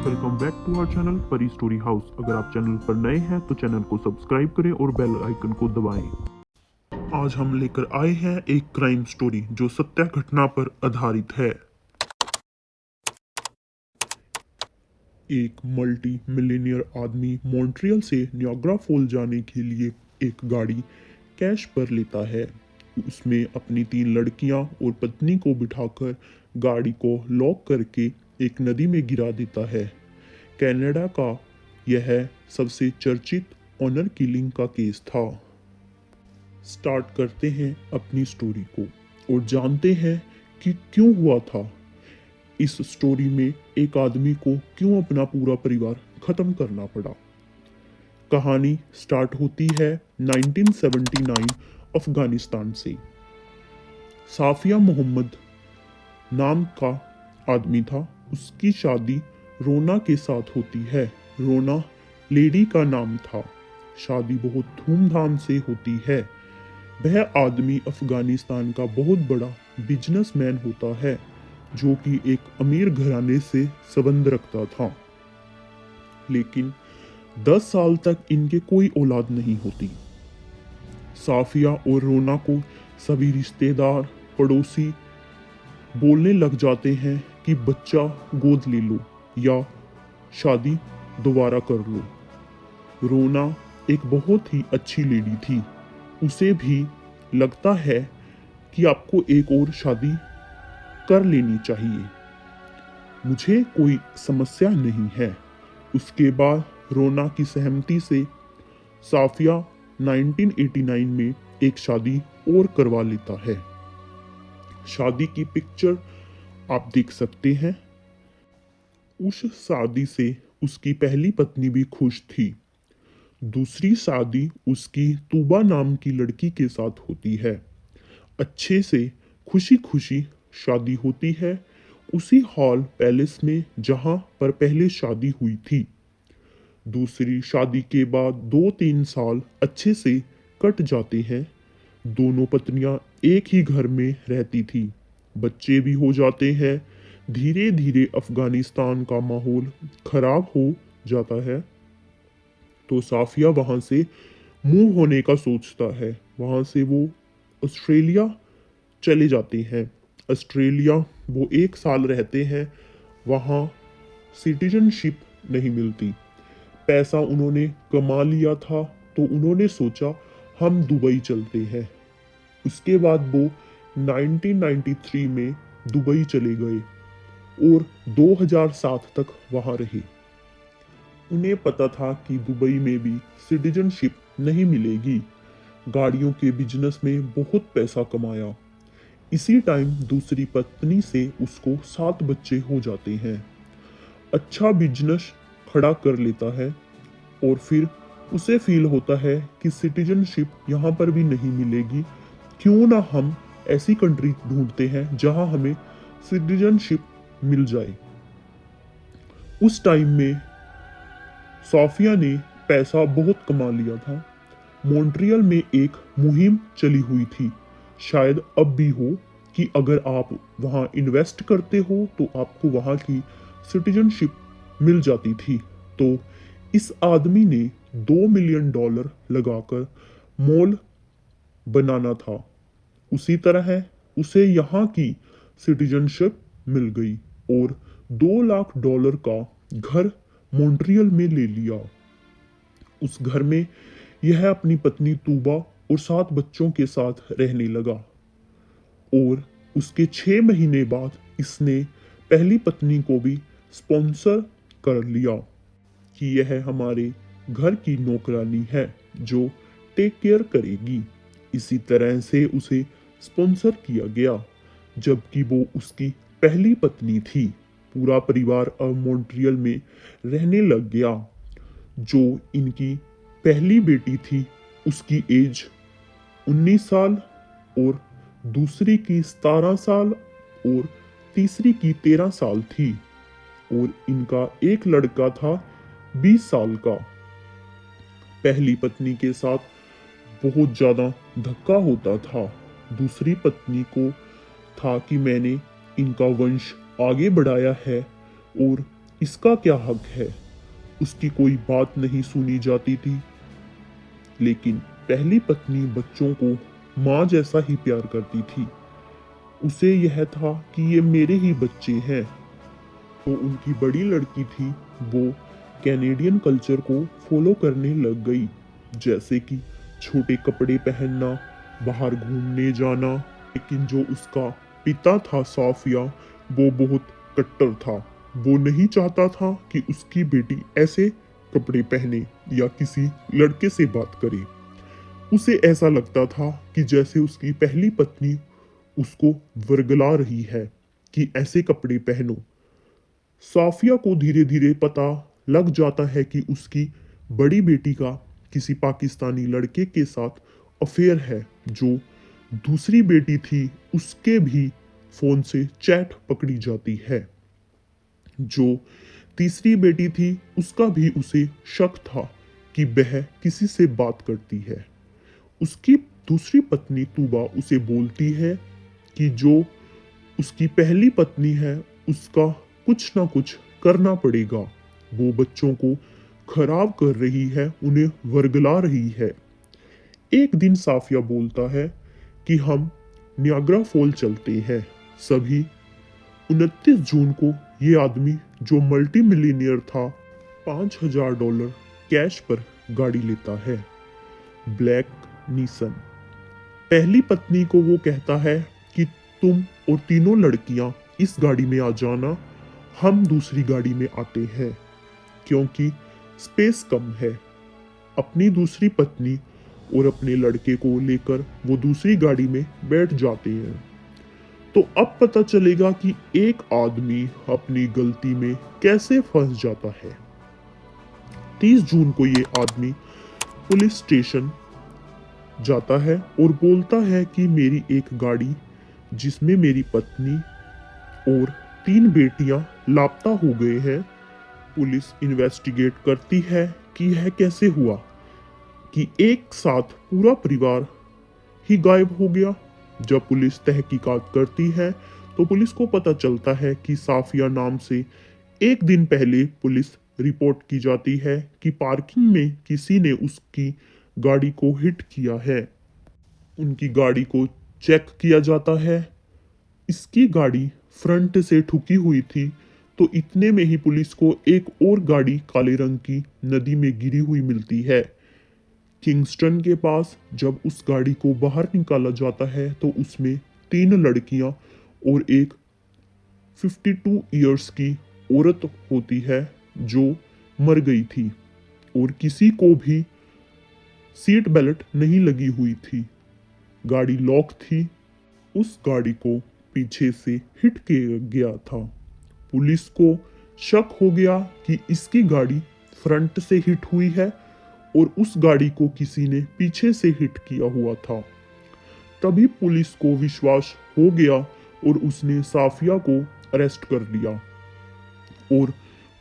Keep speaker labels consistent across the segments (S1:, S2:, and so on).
S1: Welcome back to our channel Pari story house. अगर आप channel पर नए हैं तो चैनल को सब्सक्राइब करें और बेल आइकन को दबाएं। आज हम लेकर आए हैं एक क्राइम स्टोरी जो सत्य घटना पर आधारित है। एक मल्टी मिलियनियर आदमी मॉन्ट्रियल से नियाग्रा फॉल जाने के लिए एक गाड़ी कैश पर लेता है। उसमें अपनी 3 लड़कियां और पत्नी को बिठाकर गाड़ी को लॉक करके एक नदी में गिरा देता है। कनाडा का यह सबसे चर्चित ऑनर किलिंग का केस था। स्टार्ट करते हैं अपनी स्टोरी को और जानते हैं कि क्यों हुआ था। इस स्टोरी में एक आदमी को क्यों अपना पूरा परिवार खत्म करना पड़ा। कहानी स्टार्ट होती है 1979 अफगानिस्तान से। साफिया मोहम्मद नाम का आदमी था। उसकी शादी रोना के साथ होती है। रोना लेडी का नाम था। शादी बहुत धूमधाम से होती है। वह आदमी अफगानिस्तान का बहुत बड़ा बिजनेसमैन होता है जो कि एक अमीर घराने से संबंध रखता था। लेकिन 10 साल तक इनके कोई औलाद नहीं होती। साफिया और रोना को सभी रिश्तेदार पड़ोसी बोलने लग जाते हैं कि बच्चा गोद ले लो या शादी दोबारा कर लो। रोना एक बहुत ही अच्छी लेडी थी। उसे भी लगता है कि आपको एक और शादी कर लेनी चाहिए, मुझे कोई समस्या नहीं है। उसके बाद रोना की सहमति से साफिया 1989 में एक शादी और करवा लेता है। शादी की पिक्चर आप देख सकते हैं। उस शादी से उसकी पहली पत्नी भी खुश थी। दूसरी शादी उसकी तूबा नाम की लड़की के साथ होती है। अच्छे से खुशी खुशी शादी होती है उसी हॉल पैलेस में जहां पर पहले शादी हुई थी। दूसरी शादी के बाद 2-3 साल अच्छे से कट जाते हैं। दोनों पत्नियां एक ही घर में रहती थी। बच्चे भी हो जाते हैं। धीरे धीरे अफगानिस्तान का माहौल खराब हो जाता है तो साफिया वहां से मूव होने का सोचता है। वहां से वो ऑस्ट्रेलिया चले जाते हैं। ऑस्ट्रेलिया वो 1 साल रहते हैं। वहाँ सिटीजनशिप नहीं मिलती। पैसा उन्होंने कमा लिया था तो उन्होंने सोचा हम दुबई चलते हैं। उसके बाद वो 1993 में दुबई चले गए और 2007 तक वहां रहे। उन्हें पता था कि दुबई में भी सिटीजनशिप नहीं मिलेगी। गाड़ियों के बिजनेस में बहुत पैसा कमाया। इसी टाइम दूसरी पत्नी से उसको 7 बच्चे हो जाते हैं। अच्छा बिजनेस खड़ा कर लेता है और फिर उसे फील होता है कि सिटीजनशिप यहाँ पर भी नहीं मिलेगी। क्यों ना हम ऐसी कंट्री ढूंढते हैं जहां हमें सिटीजनशिप मिल जाए। उस टाइम में साफिया ने पैसा बहुत कमा लिया था। मॉन्ट्रियल में एक मुहिम चली हुई थी, शायद अब भी हो, कि अगर आप वहां इन्वेस्ट करते हो तो आपको वहां की सिटीजनशिप मिल जाती थी। तो इस आदमी ने $2 मिलियन लगाकर मॉल बनाना था। उसी तरह है उसे यहाँ की सिटीजनशिप मिल गई और $2 लाख का घर मॉन्ट्रियल में ले लिया। उस घर में यह अपनी पत्नी तूबा और 7 बच्चों के साथ रहने लगा और उसके 6 महीने बाद इसने पहली पत्नी को भी स्पॉन्सर कर लिया कि यह हमारे घर की नौकरानी है जो टेक केयर करेगी। इसी तरह से उसे स्पॉन्सर किया गया। जबकि वो उसकी पहली पत्नी थी। पूरा परिवार अब मॉन्ट्रियल में रहने लग गया। जो इनकी पहली बेटी थी उसकी एज 19 साल और दूसरी की 17 साल और तीसरी की 13 साल थी और इनका एक लड़का था 20 साल का। पहली पत्नी के साथ बहुत ज्यादा धक्का होता था। दूसरी पत्नी को था कि मैंने इनका वंश आगे बढ़ाया है और इसका क्या हक है? उसकी कोई बात नहीं सुनी जाती थी। लेकिन पहली पत्नी बच्चों को माँ जैसा ही प्यार करती थी। उसे यह था कि ये मेरे ही बच्चे हैं। तो उनकी बड़ी लड़की थी, वो कैनेडियन कल्चर को फॉलो करने लग गई, जैसे कि छोटे कपड़े पहनना, बाहर घूमने जाना। लेकिन जो उसका पिता था साफिया, वो बहुत कट्टर था। वो नहीं चाहता था कि उसकी बेटी ऐसे कपड़े पहने या किसी लड़के से बात करे। उसे ऐसा लगता था कि जैसे उसकी पहली पत्नी उसको वर्गला रही है कि ऐसे कपड़े पहनो। साफिया को धीरे धीरे पता लग जाता है कि उसकी बड़ी बेटी का किसी पाकिस्तानी लड़के के साथ अफेयर है। जो दूसरी बेटी थी उसके भी फोन से चैट पकड़ी जाती है। जो तीसरी बेटी थी उसका भी उसे शक था कि वह किसी से बात करती है। उसकी दूसरी पत्नी तूबा उसे बोलती है कि जो उसकी पहली पत्नी है उसका कुछ ना कुछ करना पड़ेगा। वो बच्चों को खराब कर रही है, उन्हें वर्गला रही है। एक दिन साफिया बोलता है कि हम नियाग्रा फॉल चलते हैं। सभी 29 जून को ये आदमी जो मल्टी मिलीनियर था $5,000 कैश पर गाड़ी लेता है, ब्लैक नीसन। पहली पत्नी को वो कहता है कि तुम और तीनों लड़कियां इस गाड़ी में आ जाना, हम दूसरी गाड़ी में आते हैं क्योंकि स्पेस कम है। अपनी दूसरी पत्नी और अपने लड़के को लेकर वो दूसरी गाड़ी में बैठ जाते हैं। तो अब पता चलेगा कि एक आदमी अपनी गलती में कैसे फंस जाता है। 30 जून को ये आदमी पुलिस स्टेशन जाता है और बोलता है कि मेरी एक गाड़ी जिसमें मेरी पत्नी और 3 बेटियां लापता हो गए हैं। पुलिस इन्वेस्टिगेट करती है कि यह कैसे हुआ कि एक साथ पूरा परिवार ही गायब हो गया। जब पुलिस तहकीकात करती है तो पुलिस को पता चलता है कि साफिया नाम से एक दिन पहले पुलिस रिपोर्ट की जाती है कि पार्किंग में किसी ने उसकी गाड़ी को हिट किया है। उनकी गाड़ी को चेक किया जाता है। इसकी गाड़ी फ्रंट से ठुकी हुई थी। तो इतने में ही पुलिस को एक और गाड़ी काले रंग की नदी में गिरी हुई मिलती है। किंगस्टन के पास जब उस गाड़ी को बाहर निकाला जाता है तो उसमें 3 लड़कियां और एक 52 इयर्स की औरत होती है जो मर गई थी और किसी को भी सीट बेल्ट नहीं लगी हुई थी। गाड़ी लॉक थी। उस गाड़ी को पीछे से हिट किया गया था। पुलिस को शक हो गया कि इसकी गाड़ी फ्रंट से हिट हुई है और उस गाड़ी को किसी ने पीछे से हिट किया हुआ था। तभी पुलिस को विश्वास हो गया और उसने साफिया को अरेस्ट कर लिया और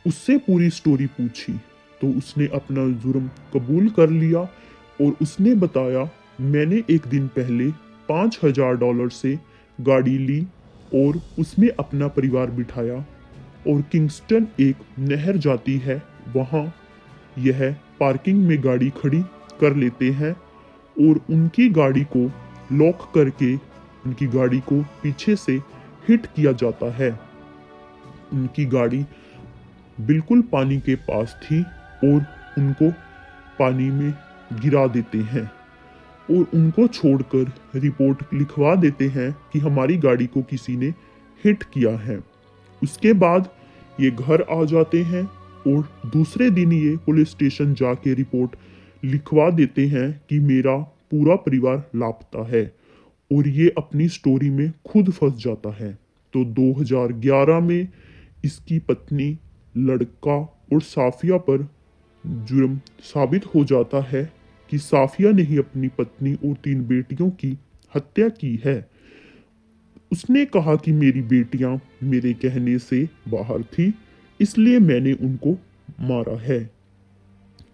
S1: उससे पूरी स्टोरी पूछी। तो उसने अपना जुर्म कबूल कर लिया और उसने बताया, मैंने एक दिन पहले $5,000 से गाड़ी ली और उसमें अपना परिवार बिठाया और किंगस्टन एक नहर जाती है, वहाँ यह पार्किंग में गाड़ी खड़ी कर लेते हैं और उनकी गाड़ी को लॉक करके उनकी गाड़ी को पीछे से हिट किया जाता है। उनकी गाड़ी बिल्कुल पानी के पास थी और उनको पानी में गिरा देते हैं और उनको छोड़कर रिपोर्ट लिखवा देते हैं कि हमारी गाड़ी को किसी ने हिट किया है। उसके बाद ये घर आ जाते हैं और दूसरे दिन ये पुलिस स्टेशन जाके रिपोर्ट लिखवा देते हैं कि मेरा पूरा परिवार लापता है और ये अपनी स्टोरी में खुद फंस जाता है। तो 2011 में इसकी पत्नी, लड़का और साफिया पर जुर्म साबित हो जाता है कि साफिया ने ही अपनी पत्नी और 3 बेटियों की हत्या की है। उसने कहा कि मेरी बेटियां मेरे कहने से बाहर थी, इसलिए मैंने उनको मारा है।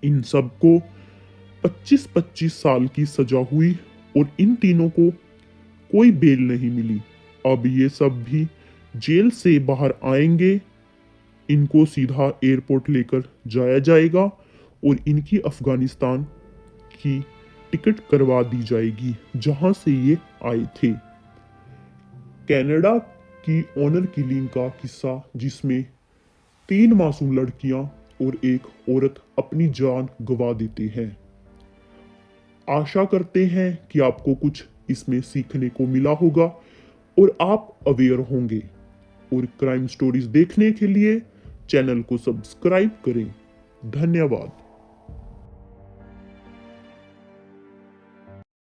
S1: इन सबको 25-25 साल की सजा हुई और इन तीनों को कोई बेल नहीं मिली। अब ये सब भी जेल से बाहर आएंगे इनको सीधा एयरपोर्ट लेकर जाया जाएगा और इनकी अफगानिस्तान की टिकट करवा दी जाएगी जहां से ये आए थे। कनाडा की ऑनर किलिंग का किस्सा जिसमें 3 मासूम लड़कियां और एक औरत अपनी जान गंवा देते हैं। आशा करते हैं कि आपको कुछ इसमें सीखने को मिला होगा और आप अवेयर होंगे। और क्राइम स्टोरीज देखने के लिए चैनल को सब्सक्राइब करें। धन्यवाद।